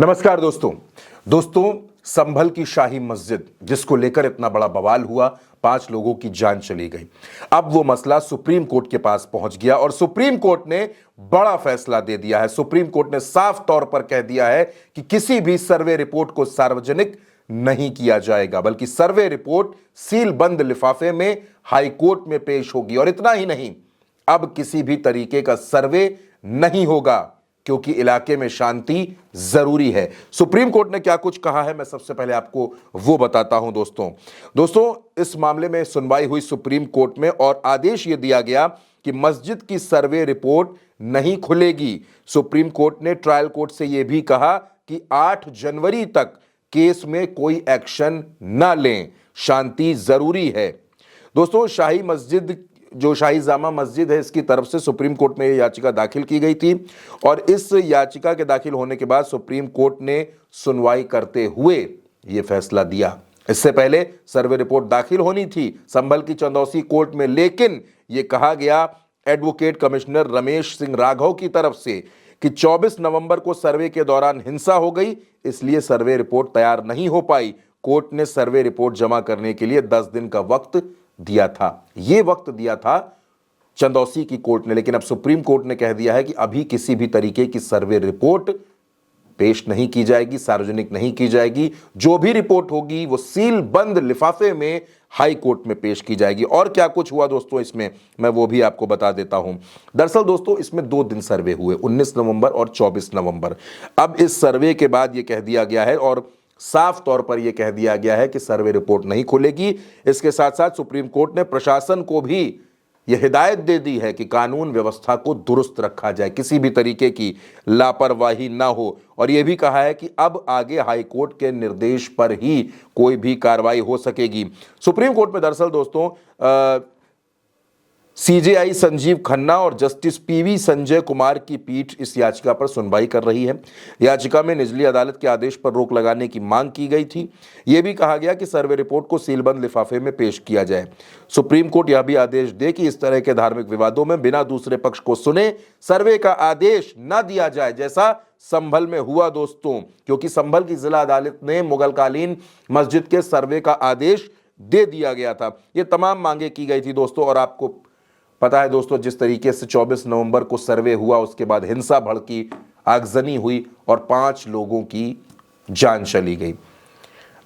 नमस्कार दोस्तों संभल की शाही मस्जिद जिसको लेकर इतना बड़ा बवाल हुआ, 5 लोगों की जान चली गई। अब वो मसला सुप्रीम कोर्ट के पास पहुंच गया और सुप्रीम कोर्ट ने बड़ा फैसला दे दिया है। सुप्रीम कोर्ट ने साफ तौर पर कह दिया है कि किसी भी सर्वे रिपोर्ट को सार्वजनिक नहीं किया जाएगा, बल्कि सर्वे रिपोर्ट सील बंद लिफाफे में हाई कोर्ट में पेश होगी। और इतना ही नहीं, अब किसी भी तरीके का सर्वे नहीं होगा क्योंकि इलाके में शांति जरूरी है। सुप्रीम कोर्ट ने क्या कुछ कहा है, मैं सबसे पहले आपको वो बताता हूं। दोस्तों इस मामले में सुनवाई हुई सुप्रीम कोर्ट में और आदेश ये दिया गया कि मस्जिद की सर्वे रिपोर्ट नहीं खुलेगी। सुप्रीम कोर्ट ने ट्रायल कोर्ट से यह भी कहा कि 8 जनवरी तक केस में कोई एक्शन ना लें, शांति जरूरी है। दोस्तों शाही मस्जिद जो शाही जामा मस्जिद है, इसकी तरफ से सुप्रीम कोर्ट में यह याचिका दाखिल की गई थी और इस याचिका के दाखिल होने के बाद सुप्रीम कोर्ट ने सुनवाई करते हुए यह फैसला दिया। इससे पहले सर्वे रिपोर्ट दाखिल होनी थी संभल की चंदौसी कोर्ट में, लेकिन यह कहा गया एडवोकेट कमिश्नर रमेश सिंह राघव की तरफ से कि 24 नवंबर को सर्वे के दौरान हिंसा हो गई, इसलिए सर्वे रिपोर्ट तैयार नहीं हो पाई। कोर्ट ने सर्वे रिपोर्ट जमा करने के लिए 10 दिन का वक्त दिया था। यह वक्त दिया था चंदौसी की कोर्ट ने, लेकिन अब सुप्रीम कोर्ट ने कह दिया है कि अभी किसी भी तरीके की सर्वे रिपोर्ट पेश नहीं की जाएगी, सार्वजनिक नहीं की जाएगी। जो भी रिपोर्ट होगी वो सील बंद लिफाफे में हाई कोर्ट में पेश की जाएगी। और क्या कुछ हुआ दोस्तों इसमें, मैं वो भी आपको बता देता हूं। दरअसल दोस्तों इसमें 2 दिन सर्वे हुए, 19 नवंबर और 24 नवंबर। अब इस सर्वे के बाद यह कह दिया गया है और साफ तौर पर यह कह दिया गया है कि सर्वे रिपोर्ट नहीं खुलेगी। इसके साथ साथ सुप्रीम कोर्ट ने प्रशासन को भी यह हिदायत दे दी है कि कानून व्यवस्था को दुरुस्त रखा जाए, किसी भी तरीके की लापरवाही ना हो। और यह भी कहा है कि अब आगे हाई कोर्ट के निर्देश पर ही कोई भी कार्रवाई हो सकेगी। सुप्रीम कोर्ट में दरअसल दोस्तों सीजेआई संजीव खन्ना और जस्टिस पीवी संजय कुमार की पीठ इस याचिका पर सुनवाई कर रही है। याचिका में निचली अदालत के आदेश पर रोक लगाने की मांग की गई थी। यह भी कहा गया कि सर्वे रिपोर्ट को सीलबंद लिफाफे में पेश किया जाए। सुप्रीम कोर्ट यह भी आदेश दे कि इस तरह के धार्मिक विवादों में बिना दूसरे पक्ष को सुने सर्वे का आदेश न दिया जाए, जैसा संभल में हुआ दोस्तों। क्योंकि संभल की जिला अदालत ने मुगलकालीन मस्जिद के सर्वे का आदेश दे दिया गया था। ये तमाम मांगे की गई थी दोस्तों। और आपको पता है दोस्तों, जिस तरीके से 24 नवंबर को सर्वे हुआ, उसके बाद हिंसा भड़की, आगजनी हुई और 5 लोगों की जान चली गई।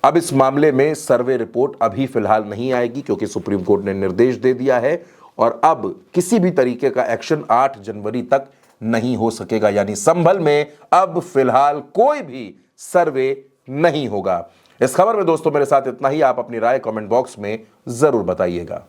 अब इस मामले में सर्वे रिपोर्ट अभी फिलहाल नहीं आएगी क्योंकि सुप्रीम कोर्ट ने निर्देश दे दिया है और अब किसी भी तरीके का एक्शन 8 जनवरी तक नहीं हो सकेगा। यानी संभल में अब फिलहाल कोई भी सर्वे नहीं होगा। इस खबर में दोस्तों मेरे साथ इतना ही। आप अपनी राय कमेंट बॉक्स में जरूर बताइएगा।